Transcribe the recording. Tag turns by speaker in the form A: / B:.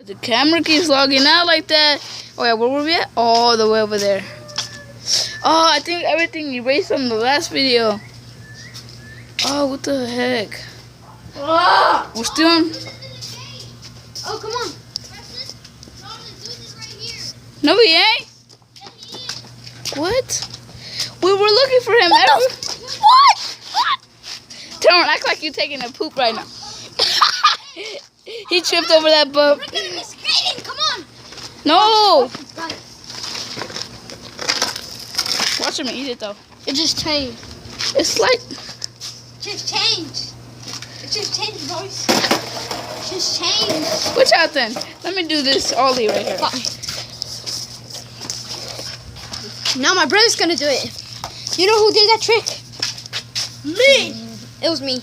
A: The camera keeps logging out like that. Oh yeah, where were we at? All the way over there. Oh, I think everything erased from the last video. Oh, what the heck? We're still on.
B: Oh, come on.
A: No, he ain't. What? We were looking for him. What? Don't act like you're taking a poop right now. He tripped over that bump.
B: We're gonna be skating. Come on.
A: No.
B: Got it.
A: Watch him eat it though.
B: It just changed.
A: It's like.
B: Just changed. It just changed, boys. It just changed.
A: Watch out then. Let me do this ollie right here.
B: Got me. Now my brother's gonna do it. You know who did that trick? Me. It was me.